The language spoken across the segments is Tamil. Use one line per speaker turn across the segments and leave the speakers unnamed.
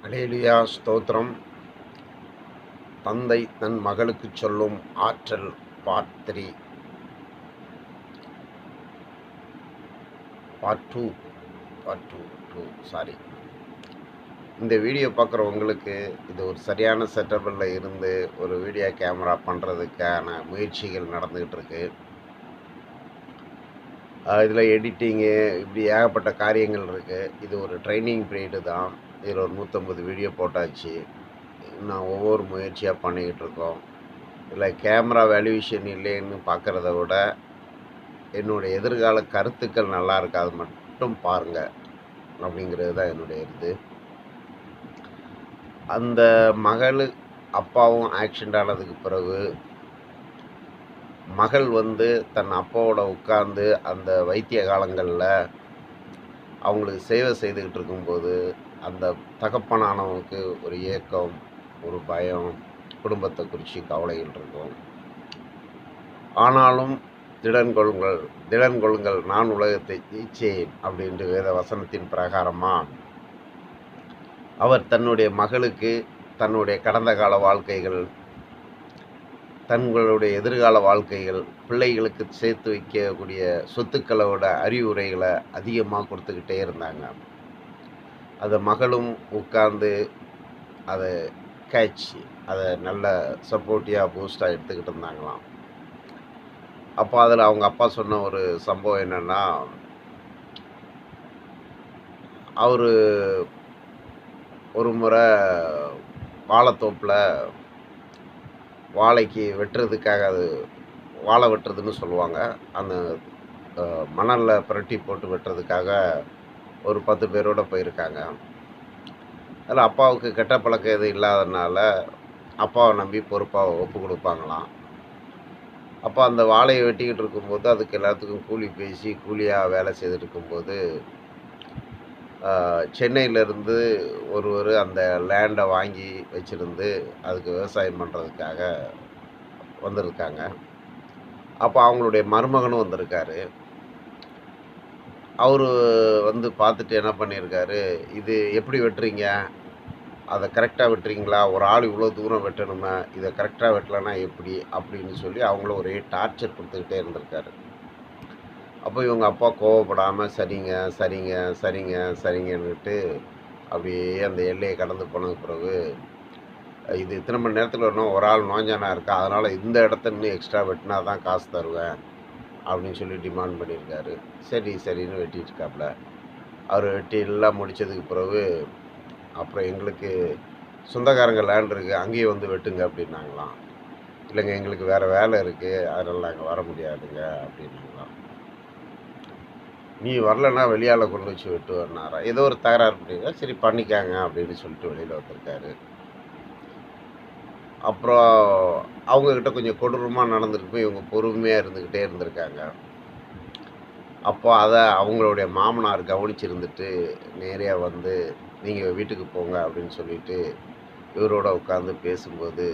அல்லேலூயா ஸ்தோத்திரம். தந்தை தன் மகளுக்குச் சொல்லும் ஆற்றல் பார்ட் 3 பார்ட் 2 பார்ட் 2 சாரி. இந்த வீடியோ பார்க்குறவங்களுக்கு இது ஒரு சரியான செட்டப்பில் இருந்து ஒரு வீடியோ கேமரா பண்ணுறதுக்கான முயற்சிகள் நடந்துக்கிட்டு இருக்கு. இதில் எடிட்டிங்கு இப்படி ஏகப்பட்ட காரியங்கள் இருக்குது. இது ஒரு ட்ரைனிங் பீரியடு தான். இதில் ஒரு 150 வீடியோ போட்டாச்சு. நான் ஒவ்வொரு முயற்சியாக பண்ணிக்கிட்டு இருக்கோம். இதில் கேமரா வேல்யூவேஷன் இல்லைன்னு பார்க்குறத விட என்னுடைய எதிர்கால கருத்துக்கள் நல்லா இருக்கு, அது மட்டும் பாருங்கள் அப்படிங்கிறது தான் என்னுடைய இது. அந்த மகள் அப்பாவும் ஆக்சிடெண்ட் ஆனதுக்கு பிறகு மகள் தன் அப்பாவோட உட்கார்ந்து அந்த வைத்திய காலங்களில் அவங்களுக்கு சேவை செய்துக்கிட்டு இருக்கும்போது அந்த தகப்பனானவனுக்கு ஒரு ஏக்கம், ஒரு பயம், குடும்பத்தை குறித்து கவலைகள் இருக்கும். ஆனாலும் திடன் கொள்ளுங்கள், நான் உலகத்தை ஜெயிச்சேன் அப்படின்ட்டு வேத வசனத்தின் பிரகாரமாக அவர் தன்னுடைய மகளுக்கு தன்னுடைய கடந்த கால வாழ்க்கைகள், தங்களுடைய எதிர்கால வாழ்க்கைகள், பிள்ளைகளுக்கு சேர்த்து வைக்கக்கூடிய சொத்துக்களோட அறிவுரைகளை அதிகமாக கொடுத்துக்கிட்டே இருந்தாங்க. அதை மகளும் உட்கார்ந்து அதை அதை நல்ல சப்போர்ட்டிவாக பூஸ்டாக எடுத்துக்கிட்டு இருந்தாங்களாம். அப்போ அதில் அவங்க அப்பா சொன்ன ஒரு சம்பவம் என்னென்னா, அவர் ஒரு முறை வாழைத்தோப்பில் வாழைக்கு வெட்டுறதுக்காக, அது வாழை வெட்டுறதுன்னு சொல்லுவாங்க, அந்த மணலில் புரட்டி போட்டு வெட்டுறதுக்காக ஒரு 10 பேரோடு போயிருக்காங்க. அதில் அப்பாவுக்கு கெட்ட பழக்கம் எதுவும் இல்லாததுனால அப்பாவை நம்பி பொறுப்பாக ஒப்பு கொடுப்பாங்களாம். அப்போ அந்த வாழையை வெட்டிக்கிட்டு இருக்கும்போது அதுக்கு எல்லாத்துக்கும் கூலி பேசி கூலியாக வேலை செய்துட்டு இருக்கும்போது சென்னையிலேருந்து ஒருவர் அந்த லேண்டை வாங்கி வச்சுருந்து அதுக்கு விவசாயம் பண்ணுறதுக்காக வந்திருக்காங்க. அப்போ அவங்களுடைய மருமகனும் வந்திருக்காரு. அவர் பார்த்துட்டு என்ன பண்ணியிருக்காரு, இது எப்படி வெட்டுறீங்க, அதை கரெக்டாக வெட்டுறீங்களா, ஒரு ஆள் இவ்வளோ தூரம் வெட்டணுமா, இதை கரெக்டாக வெட்டலைன்னா எப்படி அப்படின்னு சொல்லி அவங்கள ஒரே டார்ச்சர் கொடுத்துக்கிட்டே இருந்திருக்காரு. அப்போ இவங்க அப்பா கோவப்படாமல் சரிங்க சரிங்க சரிங்க சரிங்கன்னுட்டு அப்படியே அந்த எல்லையை கடந்து போனதுக்கு பிறகு, இது இத்தனை மணி நேரத்தில் வரணும், ஒரு ஆள் நோஞ்சானா இருக்கா, அதனால் இந்த இடத்த இன்னும் எக்ஸ்ட்ரா வெட்டினா தான் காசு தருவேன் அப்படின்னு சொல்லி டிமாண்ட் பண்ணியிருக்காரு. சரின்னு வெட்டிட்டு இருக்காப்புல. அவர் வெட்டி எல்லாம் முடித்ததுக்கு பிறகு அப்புறம் எங்களுக்கு சொந்தக்காரங்க லேண்ட் இருக்குது, அங்கேயே வெட்டுங்க அப்படின்னாங்களாம். இல்லைங்க, எங்களுக்கு வேறு வேலை இருக்குது, அதனால் நாங்கள் வர முடியாதுங்க அப்படின்னாங்களாம். நீ வரலன்னா வெளியால் கொண்டு வச்சு வெட்டுவேன்னாரா, ஏதோ ஒரு தகராறு பண்ணிங்க, சரி பண்ணிக்காங்க அப்படின்னு சொல்லிட்டு வெளியில் வந்திருக்காரு. அப்புறம் அவங்கக்கிட்ட கொஞ்சம் கொடூரமாக நடந்திருக்கும், இவங்க பொறுமையாக இருந்துக்கிட்டே இருந்திருக்காங்க. அப்போ அதை அவங்களுடைய மாமனார் கவனிச்சிருந்துட்டு நேராக நீங்கள் வீட்டுக்கு போங்க அப்படின்னு சொல்லிட்டு இவரோட உட்காந்து பேசும்போது,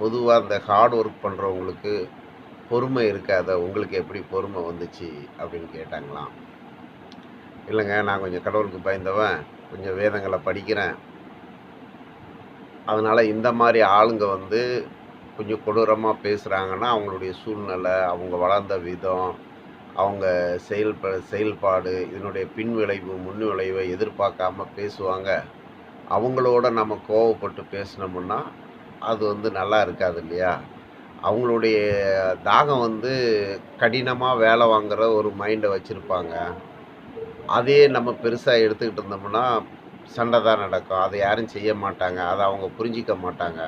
பொதுவாக இந்த ஹார்ட் ஒர்க் பண்ணுறவங்களுக்கு பொறுமை இருக்காத, உங்களுக்கு எப்படி பொறுமை வந்துச்சு அப்படின்னு கேட்டாங்களாம். இல்லைங்க, நான் கொஞ்சம் கடவுளுக்கு பயந்தவன், கொஞ்சம் வேதங்களை படிக்கிறேன், அதனால் இந்த மாதிரி ஆளுங்க கொஞ்சம் கொடூரமாக பேசுகிறாங்கன்னா அவங்களுடைய சூழ்நிலை, அவங்க வளர்ந்த விதம், அவங்க செயல்பாடு, இதனுடைய பின் விளைவு முன் விளைவை எதிர்பார்க்காம பேசுவாங்க. அவங்களோட நம்ம கோவப்பட்டு பேசினோம்னா அது நல்லா இருக்காது இல்லையா. அவங்களுடைய தாகம் கடினமாக வேலை வாங்குகிற ஒரு மைண்டை வச்சுருப்பாங்க. அதே நம்ம பெருசாக எடுத்துக்கிட்டு இருந்தோம்னா சண்டை தான் நடக்கும், அதை யாரும் செய்ய மாட்டாங்க, அதை அவங்க புரிஞ்சிக்க மாட்டாங்க.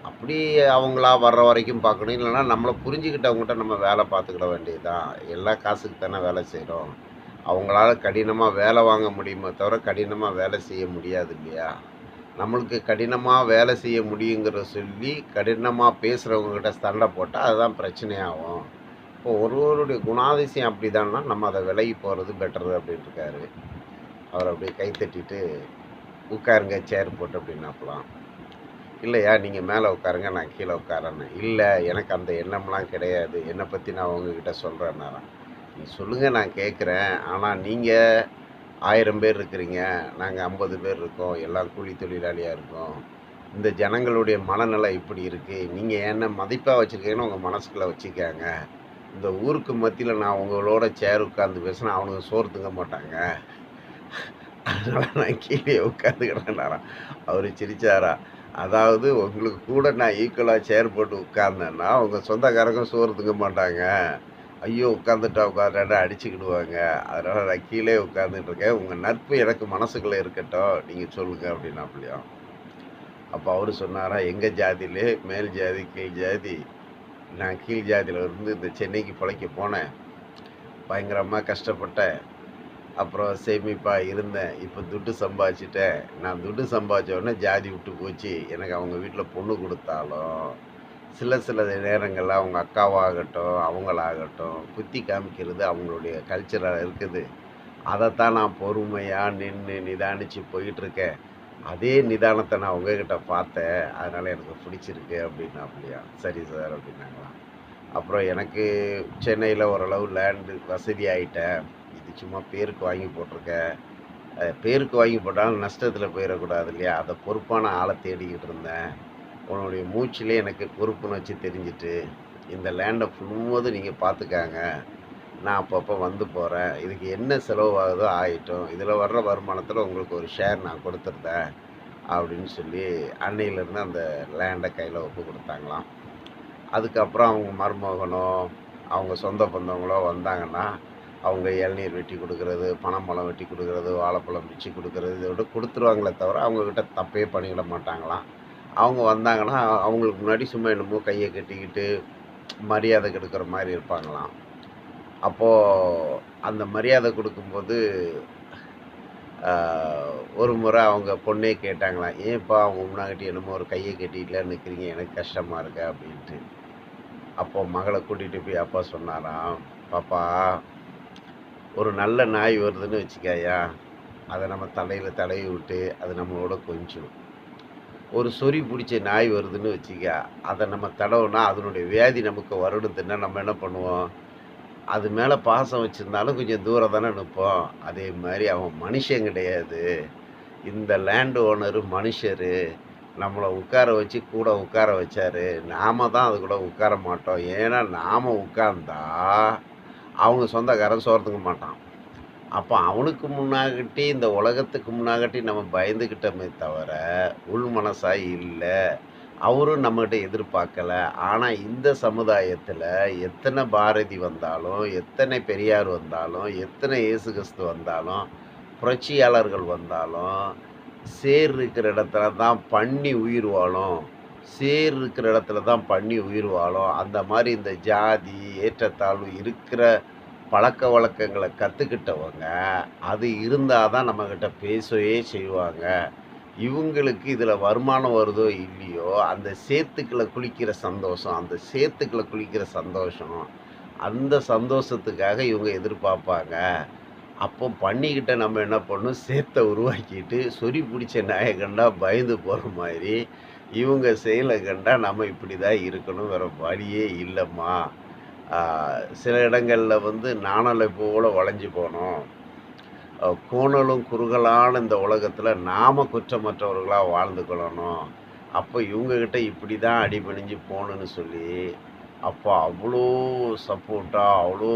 அப்படி அவங்களா வர்ற வரைக்கும் பார்க்கணும், இல்லைன்னா நம்மளை புரிஞ்சுக்கிட்டவங்ககிட்ட நம்ம வேலை பார்த்துக்கிட வேண்டியது தான். எல்லா காசுக்கு தானே வேலை செய்கிறோம். அவங்களால கடினமாக வேலை வாங்க முடியுமே தவிர கடினமாக வேலை செய்ய முடியாது இல்லையா. நம்மளுக்கு கடினமாக வேலை செய்ய முடியுங்கிற சொல்லி கடினமாக பேசுகிறவங்ககிட்ட சண்டை போட்டால் அதுதான் பிரச்சனையாகும். இப்போ ஒருவருடைய குணாதிசயம் அப்படி தான்னா நம்ம அதை விலகி போகிறது பெட்டரு அப்படின்ட்டுருக்காரு. அவர் அப்படியே கை தட்டிட்டு உட்காருங்க சேர் போட்டு அப்படின்னாப்பலாம். இல்லையா, நீங்கள் மேலே உட்காருங்க, நான் கீழே உட்காரேன்னு. இல்லை, எனக்கு அந்த எண்ணம்லாம் கிடையாது, என்னை பற்றி நான் உங்ககிட்ட சொல்கிறேன்னாராம். நீ சொல்லுங்கள், நான் கேட்குறேன், ஆனால் நீங்கள் 1000 பேர் இருக்கிறீங்க, நாங்க 50 பேர் இருக்கோம், எல்லாம் கூலி தொழிலாளியா இருக்கோம். இந்த ஜனங்களுடைய மனநிலை இப்படி இருக்கு. நீங்க என்ன மதிப்பா வச்சிருக்கீங்கன்னு உங்க மனசுக்குள்ள வச்சுக்கங்க. இந்த ஊருக்கு மத்தியில நான் உங்களோட சேர் உட்கார்ந்து பேசினா அவனுங்க சோறு திங்க மாட்டாங்க. அதனால நான் கீழயே உட்காந்துக்கிறேன்னாராம். அவரு சிரிச்சாராம். அதாவது உங்களுக்கு கூட நான் ஈக்குவலா சேர் போட்டு உட்கார்ந்தேன்னா, உங்க சொந்தக்காரங்க சோறு திங்க மாட்டாங்க. ஐயோ! உட்காந்துட்டா உட்காந்துட்டான்னு அடிச்சுக்கிடுவாங்க. அதனால நான் கீழயே உட்காந்துட்டு இருக்கேன். உங்க நட்பு எனக்கு மனசுக்குள்ள இருக்கட்டும். நீங்க சொல்லுங்க அப்படின்னாப்புலயாம். அப்ப அவரு சொன்னாராம், எங்க ஜாதியிலே மேல் ஜாதி, கீழ் ஜாதி. நான் கீழ் ஜாதியில இருந்து இந்த சென்னைக்கு பொழைக்க போனேன். பயங்கரமா கஷ்டப்பட்டேன். அப்புறம் சேமிப்பா இருந்தேன். இப்ப துட்டு சம்பாதிச்சுட்டேன். நான் துட்டு சம்பாதிச்ச உடனே ஜாதி விட்டு போச்சு. எனக்கு அவங்க வீட்ல பொண்ணு குடுத்தாலும், சில சில நேரங்கள்ல அவங்க அக்காவாகட்டும், அவங்களாகட்டும், குத்தி காமிக்கிறது அவங்களுடைய கல்ச்சரா இருக்குது. அதத்தான் நான் பொறுமையா நின்னு நிதானிச்சு போயிட்டுருக்கேன். அதே நிதானத்த நான் உங்ககிட்ட பார்த்தேன். அதனால எனக்கு பிடிச்சிருக்கு அப்டின்னாப்புலயாம். சரி சார் அப்டின்னாங்களாம். அப்புறம் எனக்கு சென்னையில ஓரளவு லேண்டு வசதி ஆயிட்டேன். இது சும்மா பேருக்கு வாங்கி போட்டுருக்கேன். பேருக்கு வாங்கி போட்டாலும் நஷ்டத்தில போயிறக்கூடாது இல்லையா? அத பொறுப்பான ஆள தேடிக்கிட்டு இருந்தேன். உன்னுடைய மூச்சிலே எனக்கு பொறுப்புணர்ச்சி தெரிஞ்சுட்டு, இந்த லேண்ட முழுவதும் நீங்க பார்த்துக்கங்க. நான் அப்பப்போ வந்து போறேன். இதுக்கு என்ன செலவு ஆகுதோ ஆயிட்டும். இதில வர்ற வருமானத்தில உங்களுக்கு ஒரு ஷேர் நான் குடுத்துருந்தேன். அப்படின்னு சொல்லி அன்னையிலேருந்து அந்த லேண்ட கையில ஒப்பு குடுத்தாங்களாம். அதுக்கப்புறம் அவங்க மருமகனோ, அவங்க சொந்த பந்தங்களோ வந்தாங்கன்னா, அவங்க இளநீர் வெட்டி குடுக்குறது, பனம்பழம் வெட்டி குடுக்குறது, வாழைப்பழம் பிச்சு குடுக்குறது, இத விட குடுத்துருவாங்களே தவிர, அவங்ககிட்ட தப்பே பண்ணிக்கிட மாட்டாங்களாம். அவங்க வந்தாங்கன்னா, அவங்களுக்கு முன்னாடி சும்மா என்னமோ கைய கட்டிக்கிட்டு, மரியாதை குடுக்குற மாரி இருப்பாங்களாம். அப்போ அந்த மரியாதை குடுக்கும்போது, ஆ ஒரு முறை அவங்க பொண்ணே கேட்டாங்களாம், "ஏன்ப்பா அவங்க முன்னாடி என்னமோ ஒரு கைய கட்டிட்டுலாம் நிக்கிறீங்க, எனக்கு கஷ்டமா இருக்கு" அப்படின்ட்டு. அப்போ மகள கூட்டிட்டு போய் அப்பா சொன்னாராம், "பாப்பா, ஒரு நல்ல நாய் வருதுன்னு வச்சுக்கயா, அத நம்ம தலையில தடவி விட்டு, அது நம்மளோட கொஞ்சும். ஒரு சொறி புடிச்ச நாய் வருதுன்னு வச்சுக்க, அத நம்ம தடவுனா அதனுடைய வியாதி நமக்கு வருடுதுன்னா நம்ம என்ன பண்ணுவோம்? அது மேல பாசம் வச்சிருந்தாலும் கொஞ்சம் தூரம் தானே நிப்போம். அதே மாரி அவன் மனுஷன் கிடையாது. இந்த லேண்ட் ஓனரு மனுஷரு. நம்மள உட்கார வச்சு கூட உட்கார வச்சாரு. நாம தான் அது கூட உட்கார மாட்டோம். ஏன்னா நாம உட்கார்ந்தா, அவங்க சொந்தக்காரன் சோறு திங்க மாட்டான். அப்ப அவனுக்கு முன்னாகட்டி, இந்த உலகத்துக்கு முன்னாகட்டி நம்ம பயந்துக்கிட்டோமே தவிர, உள் மனசா இல்ல. அவரும் நம்மகிட்ட எதிர்பார்க்கல. ஆனா இந்த சமுதாயத்துல எத்தன பாரதி வந்தாலும், எத்தனை பெரியார் வந்தாலும், எத்தனை இயேசு கிறிஸ்து வந்தாலும், புரட்சியாளர்கள் வந்தாலும், சேர் இருக்கிற இடத்துல தான் பன்னி உயிர் வாழும். சேர் இருக்கிற இடத்துல தான் பன்னி உயிர் வாழும். அந்த மாரி இந்த ஜாதி, ஏற்றத்தாழ்வு இருக்கிற பழக்கவழக்கங்கள கத்துக்கிட்டவங்க, அது இருந்தா தான் நம்மகிட்ட பேசவே செய்வாங்க. இவுங்களுக்கு இதில வருமானம் வருதோ இல்லையோ, அந்த சேத்துக்குள்ள குளிக்கிற சந்தோஷம், அந்த சேத்துக்குள்ள குளிக்கிற சந்தோஷம், அந்த சந்தோஷத்துக்காக இவுங்க எதிர்பார்ப்பாங்க. அப்போ பன்னிக்கிட்ட நம்ம என்ன பண்ணணும், சேத்த உருவாக்கிட்டு, சொறி புடிச்ச நாய கண்டா பயந்து போற மாரி, இவுங்க செயல கண்டா நம்ம இப்படி தான் இருக்கணும். வேற வழியே இல்லம்மா. ஆ சில இடங்கள்ல வந்து நாணலை போல வளைஞ்சு போனோம். கோணலும் குறுகலான இந்த உலகத்துல நாம குற்றமற்றவர்களா வாழ்ந்துக்கிடணும். அப்ப இவங்ககிட்ட இப்படி தான் அடிபணிஞ்சு போணும்னு சொல்லி, அப்போ அவ்வளோ சப்போர்ட்டா, அவ்வளோ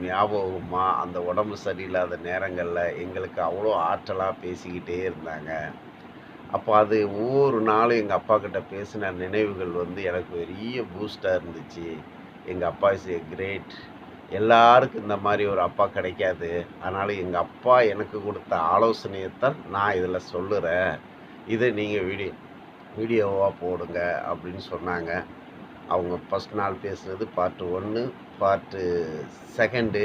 ஞாபகமா அந்த உடம்பு சரியில்லாத நேரங்கள்ல எங்களுக்கு அவ்வளோ ஆற்றலா பேசிக்கிட்டே இருந்தாங்க. அப்போ அது ஒவ்வொரு நாளும் எங்க அப்பாகிட்ட பேசின நினைவுகள் வந்து எனக்கு பெரிய பூஸ்ட்டா இருந்துச்சு. எங்க அப்பா இஸ் எ கிரேட். எல்லாருக்கும் இந்த மாரி ஒரு அப்பா கிடைக்காது. அதனால எங்க அப்பா எனக்கு குடுத்த ஆலோசனையத்தான் நான் இதில சொல்லுறேன். இத நீங்க வீடியோவா போடுங்க அப்படின்னு சொன்னாங்க. அவங்க ஃபர்ஸ்ட் நாள் பேசுனது பார்ட் 1, பார்ட் 2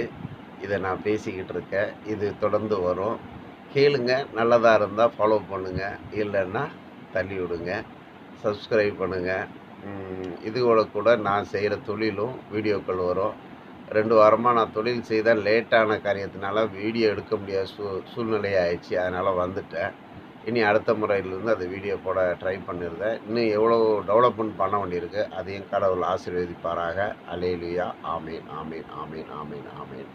இத நான் பேசிக்கிட்டு இருக்கேன். இது தொடர்ந்து வரும். கேளுங்க. நல்லதா இருந்தா ஃபாலோ பண்ணுங்க. இல்லன்னா தள்ளி விடுங்க. சப்ஸ்கிரைப் பண்ணுங்க. இதோட கூட நான் செய்ற தொழிலும் வீடியோக்கள் வரும். 2 வாரமா நான் தொழில் செய்த லேட்டான காரியத்தினால வீடியோ எடுக்க முடியாத சூழ்நிலை ஆயிடுச்சு. அதனால வந்துட்டேன். இனி அடுத்த முறையிலிருந்து அந்த வீடியோ போட ட்ரை பண்ணிருந்தேன். இன்னும் எவ்வளோ டெவலப்மெண்ட் பண்ண வேண்டியிருக்கு. அதையும் கடவுள் ஆசீர்வதிப்பாராக. அல்லேலூயா. ஆமென், ஆமென், ஆமென், ஆமென், ஆமென்.